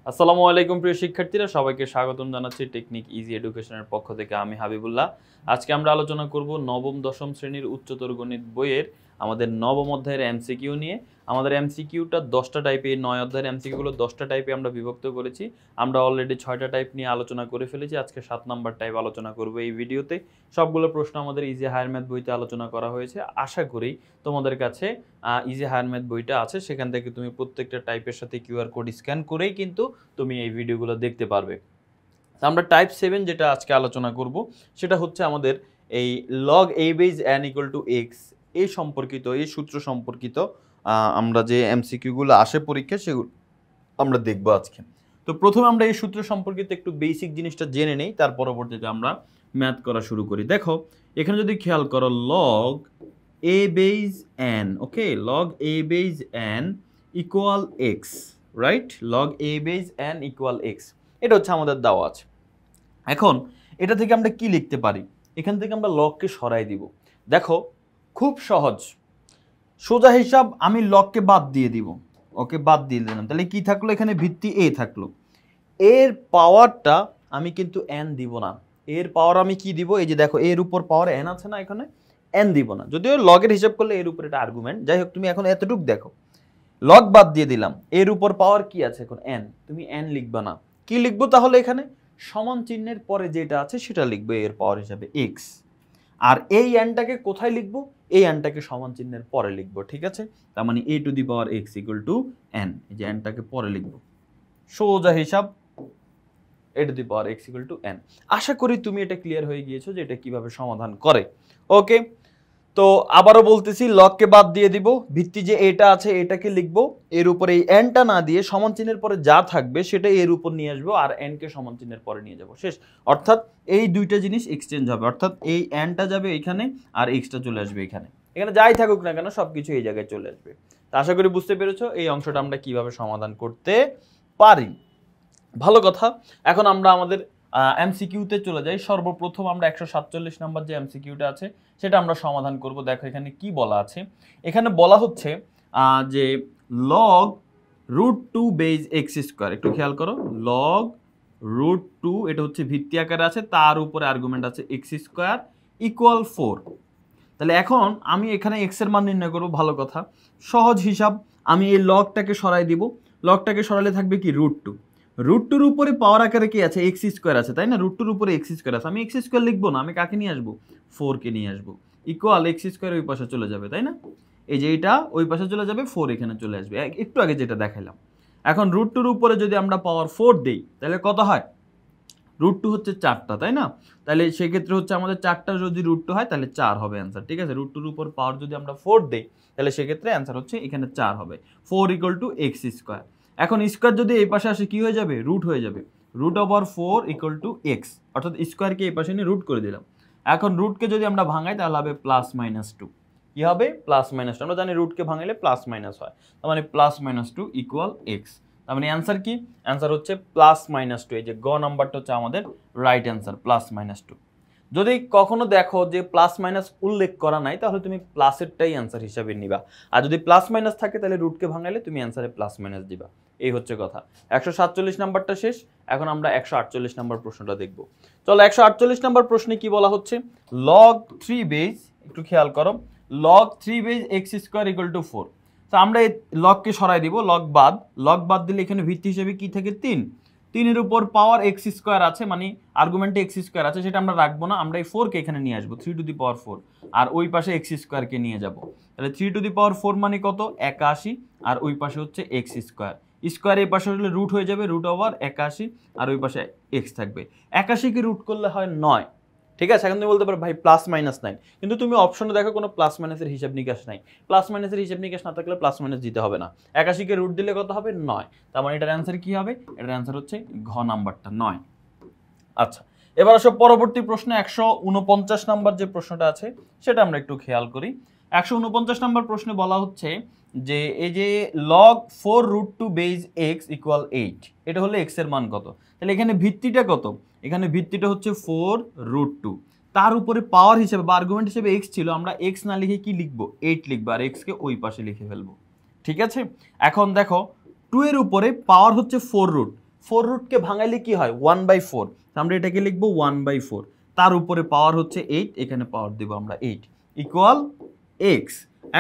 আসসালামু আলাইকুম প্রিয় শিক্ষার্থীরা, সবাইকে স্বাগতম জানাচ্ছি টেকনিক ইজি এডুকেশনের পক্ষ থেকে। আমি হাবিবুল্লাহ। আজকে আমরা আলোচনা করব নবম দশম শ্রেণীর উচ্চতর গণিত বইয়ের আমাদের নবম অধ্যায়ের এমসিকিউ নিয়ে। আমাদের এমসিকিউটা 10টা টাইপে, 9 অধ্যায়ের এমসিকিউগুলো 10টা টাইপে আমরা বিভক্ত করেছি। আমরা অলরেডি 6টা টাইপ নিয়ে আলোচনা করে ফেলেছি। আজকে 7 নাম্বার টাইপ আলোচনা করব এই ভিডিওতে। সবগুলো প্রশ্ন আমাদের ইজি হায়ার ম্যাথ বইতে আলোচনা করা হয়েছে। আশা করি তোমাদের কাছে ইজি হায়ার ম্যাথ বইটা আছে, সেখান থেকে তুমি প্রত্যেকটা টাইপের সাথে কিউআর কোড স্ক্যান করেই কিন্তু তুমি এই ভিডিওগুলো দেখতে পারবে। আমরা টাইপ 7 যেটা আজকে আলোচনা করব সেটা হচ্ছে আমাদের এই log A base N equal to x এই সম্পর্কিত, এই সূত্র সম্পর্কিত আমরা যে এমসিকিউগুলো আসে পরীক্ষা সেগুলো আমরা দেখব আজকে। তো প্রথমে আমরা এই সূত্র সম্পর্কিত একটু বেসিক জিনিসটা জেনে নেই, তার পরবর্তীতে আমরা ম্যাথ করা শুরু করি। দেখো এখানে যদি খেয়াল করো, লগ এ বেজ এন, ওকে, লগ এ base N equal X, right? Log এ বেজ এন ইকুয়াল এক্স, এটা হচ্ছে আমাদের দেওয়া আছে। এখন এটা থেকে আমরা কি লিখতে পারি? এখান থেকে আমরা লগকে সরাই দিব। দেখো খুব সহজ, সোজা হিসাব, আমি লগকে বাদ দিয়ে দিব। ওকে, বাদ দিয়ে দিলাম, তাহলে কি থাকলো? এখানে ভিত্তি এ থাকলো। এর পাওয়ারটা আমি কিন্তু এন দিব না। এর পাওয়ার আমি কি দিব? এই যে দেখো, এর উপর পাওয়ার এন আছে না, এখানে এন দিব না। যদিও লগের হিসাব করলে এর উপর এটা আর্গুমেন্ট, যাই হোক তুমি এখন এতটুকু দেখো, লগ বাদ দিয়ে দিলাম, এর উপর পাওয়ার কি আছে এখন? এন। তুমি এন লিখবা না, কি লিখবো তাহলে? এখানে সমান চিহ্নের পরে যেটা আছে সেটা লিখবে এর পাওয়ার হিসাবে এক্স। আর এই এনটাকে কোথায় লিখবো? এই এনটাকে সমান চিহ্নের পরে লিখবো, ঠিক আছে? তার মানে A to the power X equal to N, এই যে এনটাকে পরে লিখবো। সোজা হিসাব, A to the power X equal to N. আশা করি তুমি এটা ক্লিয়ার হয়ে গিয়েছো যে এটা কিভাবে সমাধান করে। ওকে, তো আবারও বলতেছি, লগকে বাদ দিয়ে দিব, ভিত্তি যে এটা আছে এটাকে লিখবো, এর উপরে এই এনটা না দিয়ে সমান চিহ্নের পরে যা থাকবে সেটা এর উপর নিয়ে আসবো, আর এনকে সমান চিহ্নের পরে নিয়ে যাব, শেষ। অর্থাৎ এই দুইটা জিনিস এক্সচেঞ্জ হবে, অর্থাৎ এই এনটা যাবে এখানে আর এক্সটা চলে আসবে এখানে। এখানে যাই থাকুক না কেন সবকিছু এই জায়গায় চলে আসবে। তা আশা করি বুঝতে পেরেছো এই অংশটা আমরা কিভাবে সমাধান করতে পারি। ভালো কথা। এখন আমরা আমাদের এমসিকিউতে চলে যাই। সর্বপ্রথম আমরা 147 নাম্বার যে এমসিকিউটা আছে সেটা আমরা সমাধান করব। দেখো এখানে কি বলা আছে। এখানে বলা হচ্ছে যে log root two base x square, একটু খেয়াল করো, লগ রুট টু, এটা হচ্ছে ভিত্তি আকারে আছে, তার উপরে আর্গুমেন্ট আছে এক্স স্কোয়ার ইকুয়াল 4। তাহলে এখন আমি এখানে এক্স এর মান নির্ণয় করবো। ভালো কথা, সহজ হিসাব, আমি এই লগটাকে সরাই দিব। লগটাকে সরালে থাকবে কি? Root two. রুট টুর উপরে পাওয়ার আকারে কি আছে? এক্স স্কোয়ার আছে, তাই না? রুট টুর উপরে এক্স স্কোয়ার আছে, আমি এক্স স্কোয়ার লিখবো না, আমি কাকে নিয়ে আসবো? 4কে নিয়ে আসবো। ইকুয়াল এক্স স্কোয়ার ওই পাশে চলে যাবে, তাই না? এই যে এটা ওই পাশে চলে যাবে, 4 এখানে চলে আসবে, একটু আগে যেটা দেখাইলাম। এখন রুট টুর উপরে যদি আমরা পাওয়ার 4 দিই তাহলে কত হয়? রুট টু হচ্ছে 4টা, তাই না? তাহলে সেক্ষেত্রে হচ্ছে আমাদের 4টা যদি রুট টু হয় তাহলে 4 হবে অ্যান্সার, ঠিক আছে? রুট টুর উপর পাওয়ার যদি আমরা 4 দেই তাহলে সেক্ষেত্রে অ্যান্সার হচ্ছে এখানে 4 হবে। 4 ইকুয়াল টু এক্স স্কোয়ার। এখন স্কোয়ার যদি এই পাশে আসে কি হয়ে যাবে? রুট হয়ে যাবে। Root over 4 equal to x, অর্থাৎ স্কোয়ারকে এই পাশে নিয়ে রুট করে দিলাম। এখন রুটকে যদি আমরা ভাঙাই তাহলে হবে প্লাস মাইনাস টু। কি হবে? Plus minus two. আমরা জানি রুটকে ভাঙাইলে প্লাস মাইনাস হয়, তার মানে plus minus two equal x. তার মানে অ্যান্সার কি? অ্যান্সার হচ্ছে প্লাস মাইনাস টু। এই যে গ নাম্বারটা হচ্ছে আমাদের right answer, plus minus two. যদি কখনো দেখো যে প্লাস মাইনাস উল্লেখ করা নাই তাহলে তুমি প্লাসেরটাই অ্যান্সার হিসাবে নিবা, আর যদি প্লাস মাইনাস থাকে তাহলে রুটকে ভাঙাইলে তুমি অ্যান্সারে প্লাস মাইনাস দিবা। এই হচ্ছে কথা। 147 নাম্বারটা শেষ। এখন আমরা 148 নাম্বার প্রশ্নটা দেখব। চলো 148 নাম্বার প্রশ্নে কি বলা হচ্ছে? লগ 3 বেজ, একটু খেয়াল করো, log 3 base x square equal to 4। তো আমরা এই লগকে সরাই দিব, লগ বাদ দিলে এখানে ভিত্তি হিসেবে কি থাকে? 3। 3-এর উপর পাওয়ার এক্স স্কোয়ার আছে, মানে আর্গুমেন্টে এক্স স্কোয়ার আছে, সেটা আমরা রাখবো না, আমরা এই 4কে এখানে নিয়ে আসবো, 3 টু দি পাওয়ার 4, আর ওই পাশে এক্স স্কোয়ারকে নিয়ে যাব। তাহলে 3 টু দি পাওয়ার 4 মানে কত? 81, আর ওই পাশে হচ্ছে এক্স স্কোয়ার। স্কোয়ার এই পাশে হলে রুট হয়ে যাবে, রুট ওভার 81, আর ওই পাশে এক্স থাকবে। 81কে রুট করলে হয় 9, ঠিক আছে? এখন তুমি বলতে পারো ভাই প্লাস মাইনাস 9, কিন্তু তুমি অপশনে দেখো কোনো প্লাস মাইনাসের হিসাব নিকাশ নাই। প্লাস মাইনাসের হিসাব নিকাশ না থাকলে প্লাস মাইনাস দিতে হবে না। 81কে রুট দিলে কত হবে? 9। তার মানে এটার অ্যান্সার কি হবে? এটার অ্যান্সার হচ্ছে ঘ নাম্বারটা, 9। আচ্ছা, এবার আসো পরবর্তী প্রশ্ন। 149 নাম্বার যে প্রশ্নটা আছে সেটা আমরা একটু খেয়াল করি। 149 নাম্বার প্রশ্নে বলা হচ্ছে যে এই যে log 4 root two base x equal 8, এটা হলে এক্স এর মান কত? তাহলে এখানে ভিত্তিটা কত? এখানে ভিত্তিটা হচ্ছে 4 রুট টু, তার উপরে পাওয়ার হিসেবে বা আর্গুমেন্ট হিসেবে এক্স ছিল, আমরা এক্স না লিখে কি লিখবো? 8 লিখবো, আর এক্সকে ওই পাশে লিখে ফেলবো, ঠিক আছে? এখন দেখো 2 এর উপরে পাওয়ার হচ্ছে 4 রুট, 4 রুটকে ভাঙাইলে কি হয় 1/4, আমরা এটাকে লিখবো 1/4, তার উপরে পাওয়ার হচ্ছে 8, এখানে পাওয়ার দিব আমরা 8 ইকুয়াল x।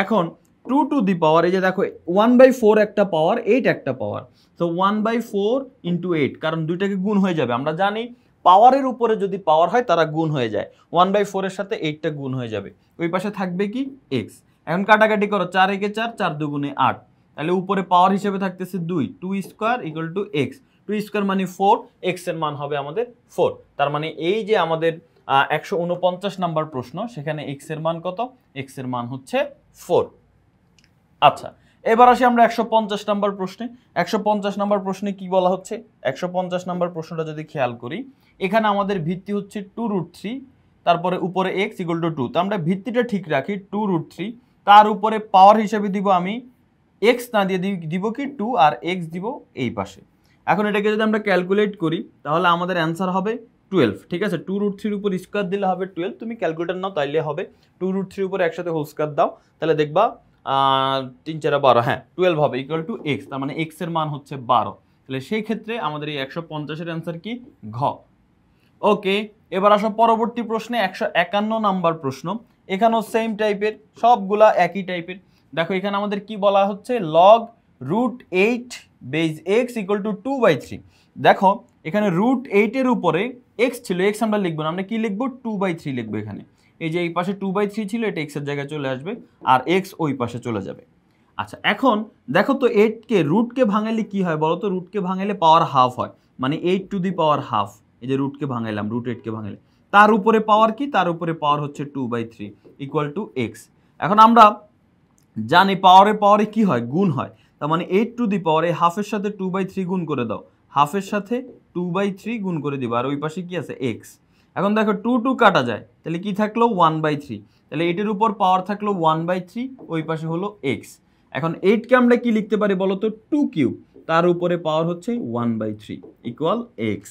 এখন 2 টু দি পাওয়ার, এই যে দেখো 1/4 একটা পাওয়ার, 8 একটা পাওয়ার, তো 1/4 ইন্টু 8, কারণ দুইটাকে গুণ হয়ে যাবে, আমরা জানি পাওয়ারের উপরে যদি পাওয়ার হয় তারা গুণ হয়ে যায়, 1/4 এর সাথে 8টা গুণ হয়ে যাবে, ওই পাশে থাকবে কি x। এখন কাটাকাটি করো, 4 একে 4, 4 দুগুণে 8, তাহলে উপরে পাওয়ার হিসেবে থাকতেছে 2, 2 square equal to x, 2 square মানে 4, x এর মান হবে আমাদের 4, তার মানে এই যে আমাদের 149 নাম্বার প্রশ্ন, সেখানে x এর মান কত, x এর মান হচ্ছে 4। আচ্ছা, এবার আসি আমরা 150 নাম্বার প্রশ্নে। 150 নাম্বার প্রশ্নে কি বলা হচ্ছে, 150 নাম্বার প্রশ্নটা যদি খেয়াল করি, এখানে আমাদের ভিত্তি হচ্ছে 2√3, তারপরে উপরে x ইকুয়াল টু 2, তো আমরা ভিত্তিটা ঠিক রাখি 2√3, তার উপরে পাওয়ার হিসেবে দিব আমি x না দিয়ে দিব কি 2, আর x দিব এই পাশে। এখন এটাকে যদি আমরা ক্যালকুলেট করি তাহলে আমাদের অ্যান্সার হবে 12, ঠিক আছে। 2√3 উপর স্কোয়ার দিলে হবে 12, তুমি ক্যালকুলেটর নাও তাইলে হবে, 2√3 উপর একসাথে হোল স্কোয়ার দাও, তাহলে দেখবা 3 4 12, হ্যাঁ 12 হবে ইকুয়াল টু x, তার মানে x এর মান হচ্ছে 12, তাহলে সেই ক্ষেত্রে আমাদের এই 150 এর অ্যান্সার কি ঘ। ওকে, এবার আসো পরবর্তী প্রশ্নে 151 নাম্বার প্রশ্ন। এখানেও সেম টাইপের, সবগুলা একই টাইপের। দেখো এখানে আমাদের কি বলা হচ্ছে, log √8 base x equal to 2/3। দেখো এখানে √8 এর উপরে x ছিল, x আমরা লিখবো না, আমরা কি লিখবো 2/3 লিখবো এখানে, এই যে এই পাশে 2/3 ছিল, এটা x এর জায়গায় চলে আসবে, আর x ওই পাশে চলে যাবে। আচ্ছা, এখন দেখো তো 8কে রুটকে ভাঙাইলে কি হয় বলো তো, রুটকে ভাঙাইলে পাওয়ার হাফ হয়, মানে 8 টু দি পাওয়ার হাফ, এই যে রুটকে ভাঙাইলাম, √8কে ভাঙাইলে তার উপরে পাওয়ার কি, তার উপরে পাওয়ার হচ্ছে 2/3 ইকুয়াল টু x। এখন আমরা জানি পাওয়ারে কি হয়, গুণ হয়, তার মানে 8 টু দি পাওয়ার, এই হাফের সাথে 2/3 গুণ করে দাও, হাফের সাথে 2/3 গুণ করে দিবা, আর ওই পাশে কি আছে x। এখন দেখো 2 2 কাটা যায়, তাহলে কি থাকলো 1/3, তাহলে 8 এর উপর পাওয়ার থাকলো 1/3, ওই পাশে হলো x। এখন 8কে আমরা কি লিখতে পারি বলো তো, 2 কিউব, তার উপরে পাওয়ার হচ্ছে 1/3 ইকুয়াল x।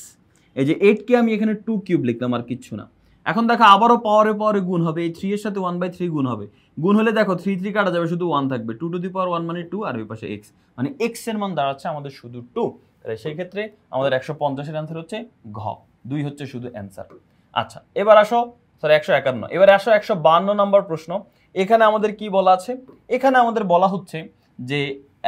এই যে 8কে আমি এখানে 2 কিউব লিখলাম, আর কিচ্ছু না। এখন দেখো আবারও পাওয়ারে গুণ হবে, এই 3 এর সাথে 1/3 গুণ হবে, গুণ হলে দেখো 3 3 কাটা যাবে, শুধু 1 থাকবে, 2 টু দি পাওয়ার 1 মানে 2, আর ওই পাশে x, মানে x এর মান দাঁড়াচ্ছে আমাদের শুধু 2, তাহলে সেই ক্ষেত্রে আমাদের 150 এর অ্যান্সার হচ্ছে ঘ, 2 হচ্ছে শুধু অ্যান্সার। আচ্ছা, এবার আসো, সরি 151, এবার আসো 152 নাম্বার প্রশ্ন। এখানে আমাদের কি বলা আছে, এখানে আমাদের বলা হচ্ছে যে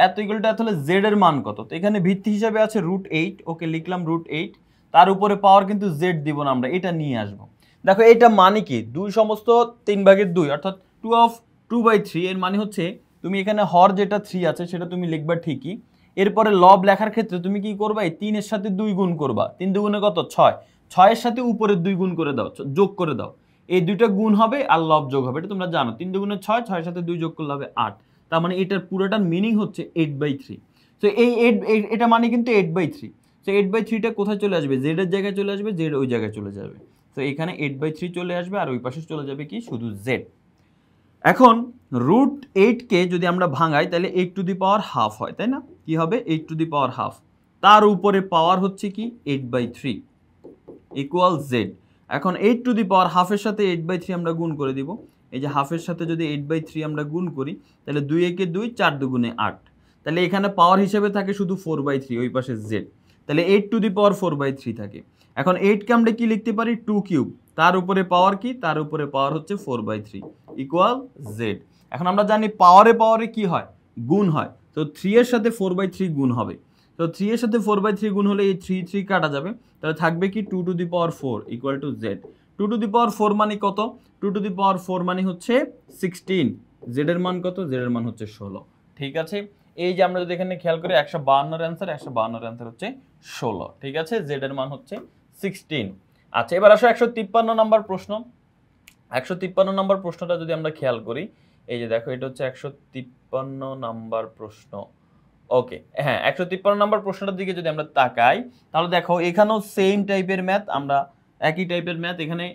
এত ইকুয়াল টু এত হলে z এর মান কত, তো এখানে ভিত্তি হিসাবে আছে √8, ওকে লিখলাম √8, তার উপরে পাওয়ার কিন্তু z দিব না, আমরা এটা নিয়ে আসবো। দেখো এটা মানে কি, 2 সমস্ত 3/2, অর্থাৎ 2/3, এর মানে হচ্ছে তুমি এখানে হর যেটা 3 আছে সেটা তুমি লিখবা ঠিকই, এরপরে লব লেখার ক্ষেত্রে তুমি কি করবা, এই 3 এর সাথে 2 গুণ করবা, 3 দুগুণে কত 6, 6 এর সাথে উপরের 2 গুণ করে দাও, যোগ করে দাও, এই দুইটা গুণ হবে আর লব যোগ হবে, এটা তোমরা জানো, 3 দুগুণে 6, 6 এর সাথে 2 যোগ করলে হবে 8, তার মানে এটার পুরোটার মিনিং হচ্ছে 8/3। তো এই 8 এটা মানে কিন্তু 8/3, তো 8/3টা কোথায় চলে আসবে, z এর জায়গায় চলে আসবে, z ওই জায়গায় চলে যাবে, তো এখানে 8/3 চলে আসবে, আর ওই পাশে চলে যাবে কি শুধু z। এখন √8কে যদি আমরা ভাঙাই তাহলে 8 টু দি পাওয়ার হাফ হয়, তাই না, কি হবে 8 টু দি পাওয়ার হাফ, তার উপরে পাওয়ার হচ্ছে কি 8/3 ইকুয়াল z। এখন 8 টু দি পাওয়ার হাফের সাথে 8/3 আমরা গুণ করে দিব, এই যে হাফের সাথে যদি 8/3 আমরা গুণ করি, তাহলে 2 একে 2, 4 দুগুণে 8, তাহলে এখানে পাওয়ার হিসেবে থাকে শুধু 4/3, ওই পাশে z, তাহলে 8 টু দি পাওয়ার 4/3 থাকে। এখন 8কে আমরা কি লিখতে পারি 2 কিউব, তার উপরে পাওয়ার কি, তার উপরে পাওয়ার হচ্ছে 4/3 ইকুয়াল z। এখন আমরা জানি পাওয়ারে কি হয়, গুণ হয়, তো 3 এর সাথে 4/3 গুণ হবে, তো 3 এর সাথে 4/3 গুণ হলে এই 3 3 কাটা যাবে, তাহলে থাকবে কি 2 to the power 4 equal to z। 2 to the power 4 মানে কত, 2 টু দি পাওয়ার 4 মানে হচ্ছে 16, z এর মান কত, z এর মান হচ্ছে 16, ঠিক আছে। এই যে আমরা যদি এখানে খেয়াল করি 152 এর অ্যান্সার, 152 এর অ্যান্সার হচ্ছে 16, ঠিক আছে, z এর মান হচ্ছে 16। আচ্ছা, এবার আসো 153 নাম্বার প্রশ্ন। 153 নাম্বার প্রশ্নটা যদি আমরা খেয়াল করি, এই যে দেখো এটা হচ্ছে 153 নাম্বার প্রশ্ন, ওকে হ্যাঁ 153 নাম্বার প্রশ্নটার দিকে যদি আমরা তাকাই, তাহলে দেখো এখানেও সেম টাইপের ম্যাথ, আমরা একই টাইপের ম্যাথ, এখানে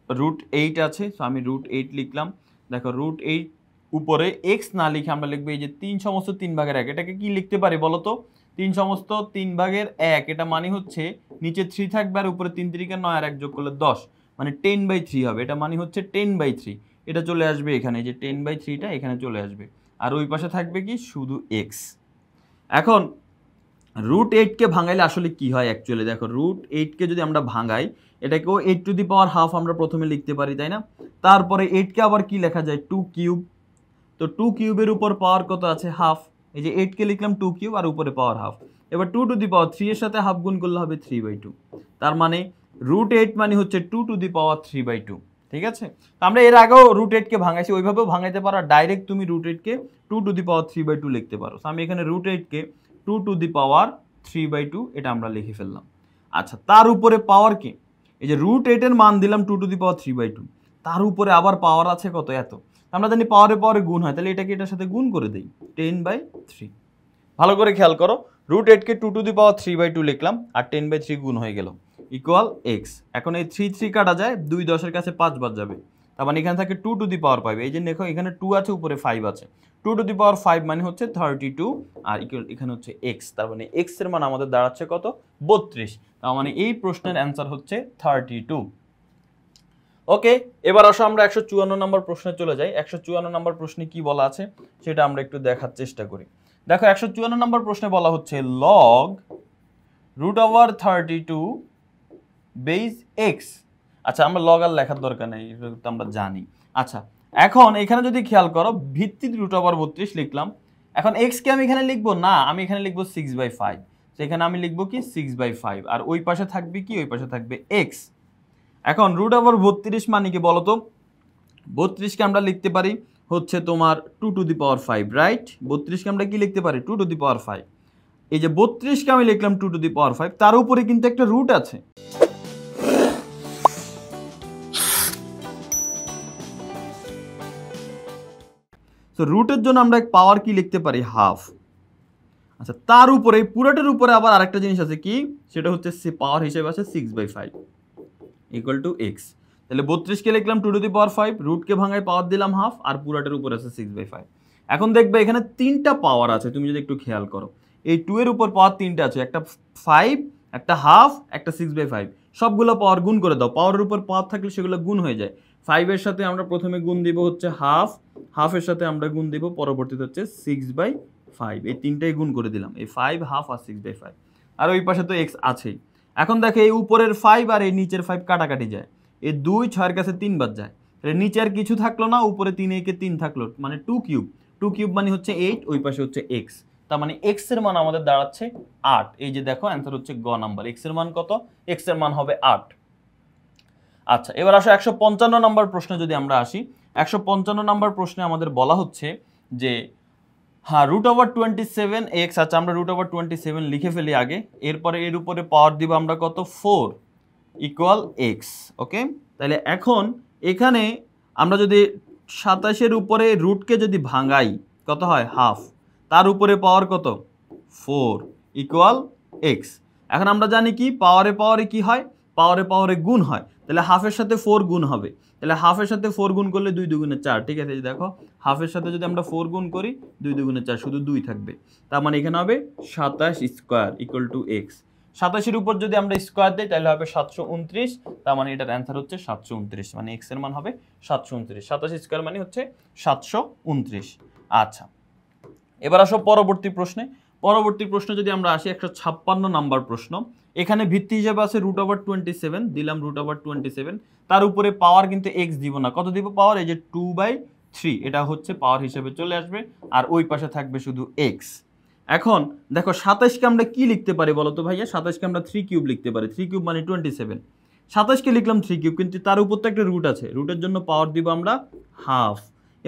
√8 আছে, তো আমি √8 লিখলাম। দেখো √8 উপরে x না লিখে আমরা লিখবো এই যে 3 সমস্ত 3/1, এটাকে কি লিখতে পারি বলো তো, 3 সমস্ত 3/1, এটা মানে হচ্ছে নিচে 3 থাকবে আর উপরে 3 3 9 আর 1 যোগ করলে 10, মানে 10/3 হবে, এটা মানে হচ্ছে 10/3, এটা চলে আসবে এখানে, যে 10/3টা এখানে চলে আসবে, আর ওই পাশে থাকবে কি শুধু x। এখন √8 ভাঙাইলে আসলে কি হয় অ্যাকচুয়ালি দেখো, √8 যদি আমরা ভাঙাই এটাকেও 8⁻½ আমরা প্রথমে লিখতে পারি, তাই না? তারপরে 8 আবার কি লেখা যায় 2 কিউব, তো 2 কিউবের উপর পাওয়ার কত আছে হাফ, এই যে 8 লিখলাম 2 কিউব আর উপরে পাওয়ার হাফ। এবার 2⁻³ এর সাথে হাফ গুণ করলে হবে 3/2, তার মানে √8 মানে হচ্ছে 2⁻³ ঠিক আছে? তো আমরা এর আগেও √8 ভাঙাইছি, ওইভাবেও ভাঙাইতে পারো, ডাইরেক্ট তুমি √8 2⁻³ লিখতে পারো। আমি এখানে √8 2⁻³ এটা আমরা লিখে ফেললাম। আচ্ছা, তার উপরে পাওয়ার কি, এই যে √8 এর মান দিলাম 2⁻³, তার উপরে আবার পাওয়ার আছে কত, এত। আমরা জানি পাওয়ারে পাওয়ারে গুণ হয়, তাহলে এটাকে এটার সাথে গুণ করে দেই 10/3। ভালো করে খেয়াল করো, √8 2⁻³ লিখলাম আর 10/3 গুণ হয়ে গেল ইকুয়াল x। এখন এই 3 কাটা যায়, 2 10-এর কাছে 5 বার যাবে, তার মানে এখানে থাকে 2⁻5। এই যে দেখো এখানে 2 আছে উপরে 5 আছে, 2⁻5 মানে হচ্ছে 32 আর এখানে হচ্ছে x, তার মানে x এর মান আমাদের দাঁড়াচ্ছে কত 32, তার মানে এই প্রশ্নের অ্যান্সার হচ্ছে 32। ওকে, এবার আসো আমরা 154 নম্বর প্রশ্নে চলে যাই। 154 নম্বর প্রশ্নে কি বলা আছে সেটা আমরা একটু দেখার চেষ্টা করি। দেখো 154 নম্বর প্রশ্নে বলা হচ্ছে log √32 বেস x। আচ্ছা, আমরা লগ আর লেখার দরকার নেই, এটা তো আমরা জানি। আচ্ছা, এখন এখানে যদি খেয়াল করো ভিত্তি √32 লিখলাম। এখন x কে আমি এখানে লিখবো না, আমি এখানে লিখবো 6/5। সেখানে আমি লিখবো কি 6/5, আর ওই পাশে থাকবে কি, ওই পাশে থাকবে x। এখন √32 মানে কি বলতো, 32 কে আমরা লিখতে পারি হচ্ছে তোমার 2⁵, রাইট? 32 কে আমরা কি লিখতে পারি 2⁵। এই যে 32 কে আমি লিখলাম 2⁵, তার উপরে কিন্তু একটা রুট আছে। তো রুটের জন্য আমরা পাওয়ার কি লিখতে পারি হাফ। আচ্ছা, তার উপরে পুরোটার উপরে আবার আরেকটা জিনিস আছে কি, সেটা হচ্ছে পাওয়ার হিসেবে আছে 6/5 ইকুয়াল টু x। তাহলে 32 কে লিখলাম 2⁵, রুটকে ভাঙায় পাওয়ার দিলাম হাফ, আর পুরাটার উপর আছে 6/5। এখন দেখবে এখানে তিনটা পাওয়ার আছে, তুমি যদি একটু খেয়াল করো এই 2 এর উপর পাওয়ার তিনটা আছে, একটা 5, একটা হাফ, একটা 6/5। সবগুলো পাওয়ার গুণ করে দাও, পাওয়ারের উপর পাওয়ার থাকলে সেগুলো গুণ হয়ে যায়। 5 এর সাথে আমরা প্রথমে গুণ দিব হচ্ছে হাফ, হাফের সাথে আমরা গুণ দিব পরবর্তীতে হচ্ছে 6/5। এই তিনটাই গুণ করে দিলাম, এই 5, হাফ আর 6/5, আর ওই পাশে তো x আছেই। এখন দেখো এই উপরের 5 আর এই নিচের 5 কাটাকাটি যায়, এই 2 6 এর কাছে 3 বার যায়, তাহলে নিচে আর কিছু থাকলো না, উপরে 3 একে 3 থাকলো, মানে 2 কিউব। 2 কিউব মানে হচ্ছে 8, ওই পাশে হচ্ছে x, তার মানে x এর মান আমাদের দাঁড়াচ্ছে 8। এই যে দেখো অ্যান্সার হচ্ছে গ নাম্বার, x এর মান কত, x এর মান হবে 8। আচ্ছা, এবার আসো 155 নম্বর প্রশ্নে যদি আমরা আসি। 155 নম্বর প্রশ্নে আমাদের বলা হচ্ছে যে হ্যাঁ √27x। আচ্ছা, আমরা √27 লিখে ফেলি আগে, এরপরে এর উপরে পাওয়ার দিব আমরা কত 4 ইকুয়াল x। ওকে, তাহলে এখন এখানে আমরা যদি 27-এর উপরে রুটকে যদি ভাঙাই কত হয় হাফ, তার উপরে পাওয়ার কত 4 ইকুয়াল x। এখন আমরা জানি কি পাওয়ারে পাওয়ারে কি হয়, পাওয়ারে পাওয়ারে গুণ হয়, তাহলে হাফের সাথে 4 গুণ হবে, তাহলে হাফের সাথে 4 গুণ করলে 2 2 4, ঠিক আছে? দেখো হাফের সাথে যদি আমরা 4 গুণ করি 2 2 4, শুধু 2 থাকবে, তার মানে এখানে হবে 27 স্কোয়ার ইকুয়াল টু x। 27-এর উপর যদি আমরা স্কোয়ার দিই তাহলে হবে 729, তার মানে এটার অ্যান্সার হচ্ছে 729, মানে x এর মান হবে 729। 27 স্কোয়ার মানে হচ্ছে 729। আচ্ছা, এবার আসো পরবর্তী প্রশ্নে। পরবর্তী প্রশ্ন যদি আমরা আসি 156 নাম্বার প্রশ্ন। এখানে ভিত্তি হিসেবে আছে √27 দিলাম, √27, তার উপরে পাওয়ার কিন্তু x দিব না, কত দিব পাওয়ার, এই যে 2/3, এটা হচ্ছে পাওয়ার হিসেবে চলে আসবে, আর ওই পাশে থাকবে শুধু x। এখন দেখো 27কে আমরা কি লিখতে পারি বলো তো ভাইয়া, 27কে আমরা 3 কিউব লিখতে পারি, 3 কিউব মানে 27। 27কে লিখলাম 3 কিউব, কিন্তু তার উপর তো একটা রুট আছে, রুটের জন্য পাওয়ার দিব আমরা হাফ।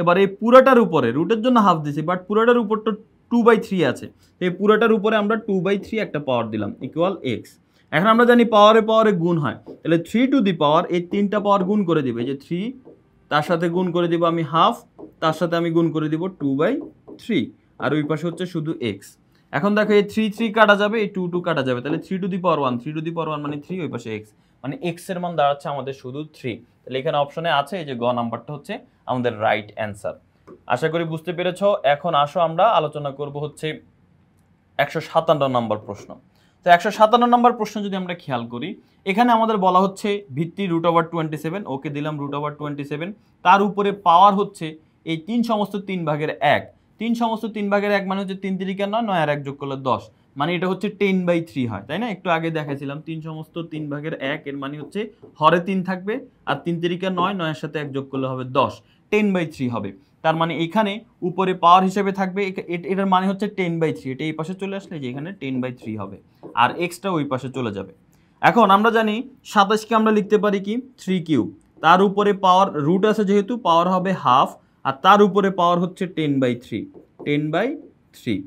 এবার এই পুরাটার উপরে রুটের জন্য হাফ দিছি, বাট পুরাটার উপর তো 2/3 আছে, এই পুরাটার উপরে আমরা 2/3 একটা পাওয়ার দিলাম ইকুয়াল x। এখন আমরা জানি পাওয়ারে পাওয়ারে গুণ হয়, তাহলে 3 এই তিনটা পাওয়ার গুণ করে দিবে, এই যে 3, তার সাথে গুণ করে দিব আমি হাফ, তার সাথে আমি গুণ করে দিব 2/3, আর ওই পাশে হচ্ছে শুধু x। এখন দেখো এই 3 কাটা যাবে, এই 2 কাটা যাবে, তাহলে 3⁻1 মানে 3, ওই পাশে x, মানে x এর মান দাঁড়াচ্ছে আমাদের শুধু 3। তাহলে এখানে অপশনে আছে এই যে গ নাম্বারটা হচ্ছে আমাদের রাইট অ্যান্সার। আশা করি বুঝতে পেরেছো। এখন আসো আমরা আলোচনা করব হচ্ছে 157 নম্বর প্রশ্ন। তো 157 নম্বর প্রশ্ন যদি আমরা খেয়াল করি, এখানে আমাদের বলা হচ্ছে ভিত্তি √27, ওকে দিলাম √27, তার উপরে পাওয়ার হচ্ছে এই 3 সমস্ত 3 ভাগের 1। 3 সমস্ত 3 ভাগের 1 মানে হচ্ছে 3 3 9, 9 আর 1 যোগ করলে 10, মানে এটা হচ্ছে 10/3 হয়, তাই না? একটু আগে দেখাইছিলাম 3/3 এর মানে হচ্ছে হরে 3 থাকবে আর 3 তিরিকা 9, 9 এর সাথে 1 যোগ করলে হবে 10, 10/3 হবে। তার মানে এখানে উপরে পাওয়ার হিসেবে থাকবে, এটার মানে হচ্ছে 10/3, এটা এই পাশে চলে আসলে যে এখানে 10/3 হবে আর এক্সটা ওই পাশে চলে যাবে। এখন আমরা জানি 27কে আমরা লিখতে পারি কি 3 কিউব, তার উপরে পাওয়ার রুট আছে যেহেতু পাওয়ার হবে হাফ, আর তার উপরে পাওয়ার হচ্ছে 10/3, 10/3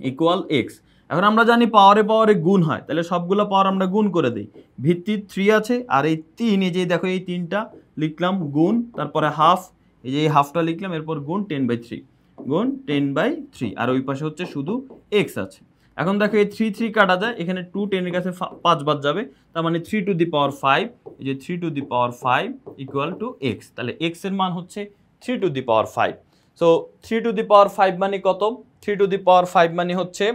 ইকুয়াল এক্স। এখন আমরা জানি পাওয়ারে পাওয়ারে গুণ হয়, তাহলে সবগুলো পাওয়ার আমরা গুণ করে দিই। ভিত্তি 3 আছে আর এই 3, এই যে দেখো এই 3টা লিখলাম গুণ, তারপরে হাফ, এই যে এই হাফটা লিখলাম, এরপর গুণ 10/3, গুণ 10/3, আর ওই পাশে হচ্ছে শুধু এক্স আছে। এখন দেখো এই 3 3 কাটা যায়, এখানে 2 10 এর কাছে 5 বাদ যাবে, তার মানে 3 টু দি পাওয়ার 5, এই যে 3 to the power 5 equal to X. তাহলে এক্স এর মান হচ্ছে 3 to the power 5। So 3 to the power 5 মানে কত? 3 টু দি পাওয়ার 5 মানে হচ্ছে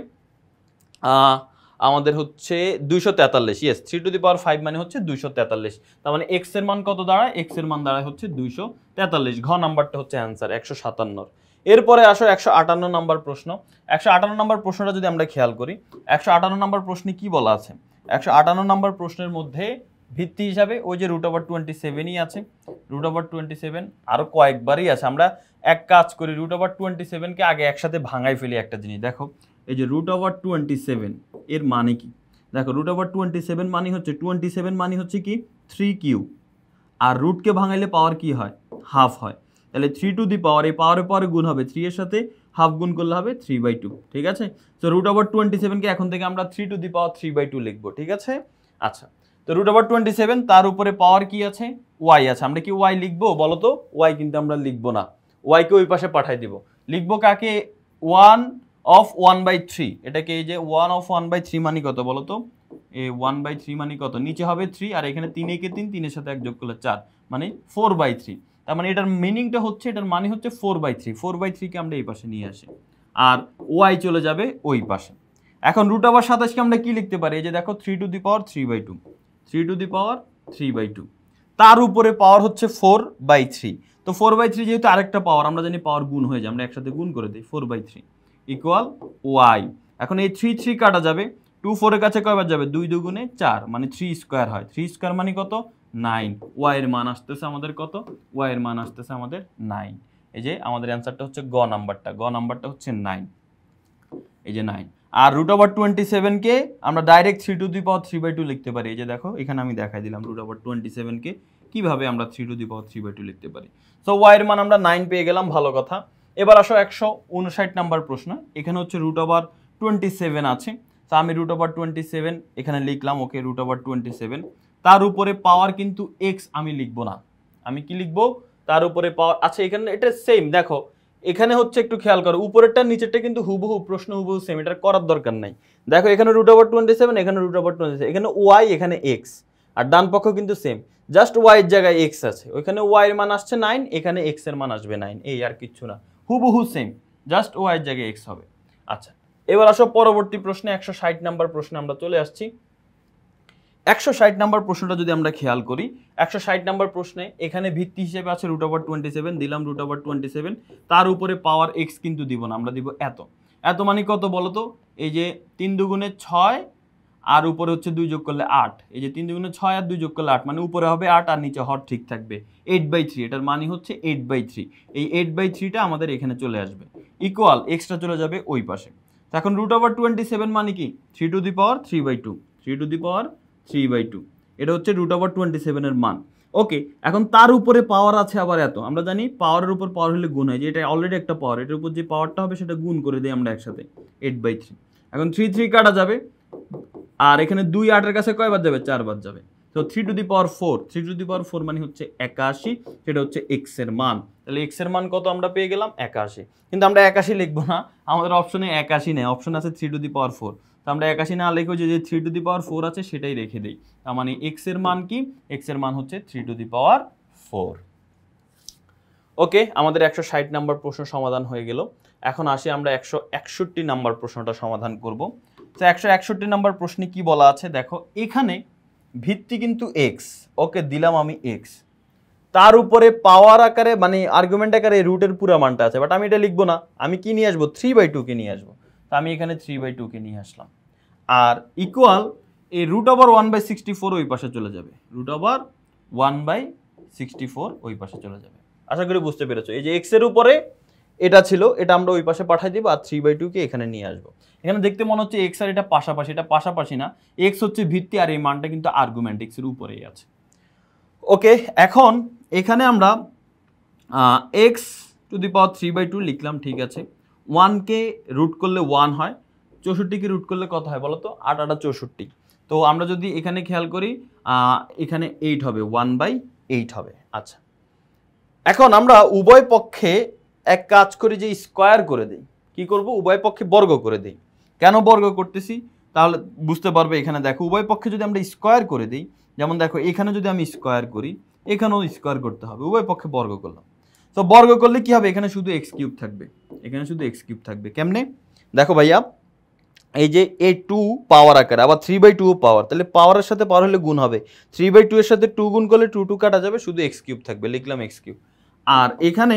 আমাদের হচ্ছে 243। ইয়েস, 3 টু দি পাওয়ার 5 মানে হচ্ছে 243। তার মানে এক্স এর মান কত দাঁড়ায়? এক্স এর মান দাঁড়ায় হচ্ছে 243। ঘ নাম্বারটা হচ্ছে অ্যান্সার 157। এরপরে আসো 158 নাম্বার প্রশ্ন। 158 নাম্বার প্রশ্নটা যদি আমরা খেয়াল করি, 158 নাম্বার প্রশ্নে কি বলা আছে? 158 নাম্বার প্রশ্নের মধ্যে ভিত্তি হিসাবে ওই যে √27ই আছে, √27 আরো কয়েকবারই আছে। আমরা এক কাজ করি, √27কে আগে একসাথে ভাঙাই ফেলি একটা জিনিস। দেখো এই যে √27 এর মানে কি? দেখো √27 মানে হচ্ছে 27 মানে হচ্ছে কি 3 কিউব, আর রুটকে ভাঙাইলে পাওয়ার কি হয়? হাফ হয়। তাহলে 3 টু দি পাওয়ার, এই পাওয়ারে পাওয়ারে গুণ হবে, 3 এর সাথে হাফ গুণ করলে হবে 3/2, ঠিক আছে? তো √27কে এখন থেকে আমরা 3 টু দি পাওয়ার 3/2 লিখবো, ঠিক আছে? আচ্ছা, তো √27 তার উপরে পাওয়ার কি আছে? ওয়াই আছে। আমরা কি ওয়াই লিখবো বলো তো? ওয়াই কিন্তু আমরা লিখবো না, ওয়াইকে ওই পাশে পাঠাই দিব। লিখবো কাকে? 1 অফ 1/3। এটাকে এই যে 1 অফ 1/3 মানে কত বলো তো? এই 1/3 মানে কত? নিচে হবে 3 আর এখানে 3 একে 3, 3 এর সাথে 1 যোগ করলে 4, মানে 4/3। তার মানে এটার মিনিংটা হচ্ছে, এটার মানে হচ্ছে 4/3। 4/3 কে আমরা এই পাশে নিয়ে আসি আর ওয়াই চলে যাবে ওই পাশে। এখন √27কে আমরা কি লিখতে পারি? এই যে দেখো 3 to the power 3/2, 3 to the পাওয়ার 3/2, তার উপরে পাওয়ার হচ্ছে 4/3। তো 4/3 যেহেতু আরেকটা পাওয়ার, আমরা জানি পাওয়ার গুণ হয়ে যায়, আমরা একসাথে গুণ করে দিই, 4/3 ইকুয়াল ওয়াই। এখন এই 3 3 কাটা যাবে, 2 4 এর কাছে কয়বার যাবে? 2 2 4, মানে 3 স্কয়ার হয়। 3 স্কয়ার মানে কত? 9। ওয়াই এর মান আসতেছে আমাদের কত? ওয়াই এর মান আসতেছে আমাদের 9। এই যে আমাদের অ্যান্সারটা হচ্ছে গ নাম্বারটা হচ্ছে 9, এই যে 9। আর √27কে আমরা ডাইরেক্ট 3 টু দি পাওয়ার 3/2 লিখতে পারি। এই যে দেখো এখানে আমি দেখাই দিলাম √27কে কিভাবে আমরা 3 টু দি পাওয়ার 3/2 লিখতে পারি। সো ওয়াই এর মান আমরা 9 পেয়ে গেলাম, ভালো কথা। এবার আসো 159 নাম্বার প্রশ্ন। এখানে হচ্ছে √27 আছে, তো আমি √27 এখানে লিখলাম, ওকে √27। তার উপরে পাওয়ার কিন্তু এক্স আমি লিখবো না, আমি কি লিখবো? তার উপরে পাওয়ার। আচ্ছা, এখানে এটা সেম, দেখো এখানে হচ্ছে একটু খেয়াল করো, উপরেরটা নিচেরটা কিন্তু হুবহু প্রশ্ন হুবহু সেম, এটা করার দরকার নাই। দেখো এখানে √27, এখানে √27, এখানে ওয়াই, এখানে এক্স, আর ডান পক্ষ কিন্তু সেম, জাস্ট ওয়াই এর জায়গায় এক্স আছে। ওইখানে ওয়াই এর মান আসছে 9, এখানে এক্স এর মান আসবে 9, এই আর কিচ্ছু না, হুবহু সেম, জাস্ট ওয়াই এর জায়গায় এক্স হবে। আচ্ছা, এবার আসো পরবর্তী প্রশ্নে, 160 নাম্বার প্রশ্নে আমরা চলে আসছি। 160 নাম্বার প্রশ্নটা যদি আমরা খেয়াল করি, 160 নাম্বার প্রশ্নে এখানে ভিত্তি হিসেবে আছে √27, দিলাম √27, তার উপরে পাওয়ার এক্স কিন্তু দিব না, আমরা দিব এত। এত মানে কত বলো তো? এই যে 3 দুগুণে 6 আর উপরে হচ্ছে 2 যোগ করলে 8, এই যে 3 দুগুণে 6 আর 2 যোগ করলে 8, মানে উপরে হবে 8 আর নিচে হর ঠিক থাকবে 8/3। এটার মানে হচ্ছে 8/3। এই 8/3টা আমাদের এখানে চলে আসবে, ইকুয়াল এক্সটা চলে যাবে ওই পাশে। এখন √27 মানে কি? 3 to the power 3/2, 3 to the পাওয়ার 3/2, এটা হচ্ছে √27 এর মান। ওকে, এখন তার উপরে পাওয়ার আছে আবার এত। আমরা জানি পাওয়ারের উপর পাওয়ার হলে গুণ হয়, যে এটা অলরেডি একটা পাওয়ার, এটার উপর যে পাওয়ারটা হবে সেটা গুণ করে দিই আমরা একসাথে, 8/3। এখন 3 3 কাটা যাবে, আর এখানে 2 8 এর কাছে কয়বার যাবে? 4 বার যাবে। তো 3 to the power 4, 3 to the power 4 মানে হচ্ছে 81, সেটা হচ্ছে এক্স এর মান। তাহলে এক্স এর মান কত আমরা পেয়ে গেলাম? 81। কিন্তু আমরা 81 লিখবো না, আমাদের অপশনে 81 নেই, অপশন আছে 3 টু দি পাওয়ার 4। তো আমরা 81 না লিখে যে 3 টু দি পাওয়ার 4 আছে সেটাই রেখে দেই। তার মানে এক্স এর মান কি? এক্স এর মান হচ্ছে 3 টু দি পাওয়ার 4। ওকে, আমাদের 160 নাম্বার প্রশ্ন সমাধান হয়ে গেল। এখন আসি আমরা 161 নাম্বার প্রশ্নটা সমাধান করব। তো 161 নাম্বার প্রশ্নে কি বলা আছে দেখো, এখানে ভিত্তি কিন্তু এক্স, ওকে দিলাম আমি এক্স, তার উপরে পাওয়ার আকারে মানে আর্গুমেন্ট আকারে রুটের পুরো মানটা আছে, বাট আমি এটা লিখবো না, আমি কি নিয়ে আসবো? 3/2 কে নিয়ে আসবো। তো আমি এখানে 3/2 কে নিয়ে আসলাম। আর ইকুয়াল এই √1/64 ওই পাশে চলে যাবে, √1/64 ওই পাশে চলে যাবে। আশা করি বুঝতে পেরেছো। এই যে এক্স এর উপরে এটা ছিল, এটা আমরা ওই পাশে পাঠিয়ে দিব, আর 3/2 কে এখানে নিয়ে আসবো। এখানে দেখতে মনে হচ্ছে এক্স আর এটা পাশাপাশি, এটা পাশাপাশি না, এক্স হচ্ছে ভিত্তি আর এই মানটা কিন্তু আর্গুমেন্ট এক্স এর উপরেই আছে। ওকে, এখন এখানে আমরা এক্স টু দি পাওয়ার 3/2 লিখলাম, ঠিক আছে। 1কে রুট করলে 1 হয়, 64কে রুট করলে কত হয় বলো তো? 8 8 64। তো আমরা যদি এখানে খেয়াল করি এখানে 8 হবে, 1/8 হবে। আচ্ছা, এখন আমরা উভয় পক্ষে এক কাজ করি যে স্কোয়ার করে দিই। কি করব? উভয় পক্ষে বর্গ করে দিই। কেন বর্গ করতেছি তাহলে বুঝতে পারবে। এখানে দেখো উভয় পক্ষে যদি আমরা স্কোয়ার করে দিই, যেমন দেখো এখানে যদি আমি স্কোয়ার করি, এখানেও স্কোয়ার করতে হবে, উভয় পক্ষে বর্গ করলাম। তো বর্গ করলে কি হবে? এখানে শুধু এক্স কিউব থাকবে, এখানে শুধু এক্স কিউব থাকবে। কেমনে? দেখো ভাইয়া, এই যে এই 2 পাওয়ার আকারে, আবার 3/2 পাওয়ার, তাহলে পাওয়ারের সাথে পাওয়ার হলে গুণ হবে। 3/2 এর সাথে 2 গুণ করলে 2 2 কাটা যাবে, শুধু এক্স কিউব থাকবে, লিখলাম এক্স কিউব। আর এখানে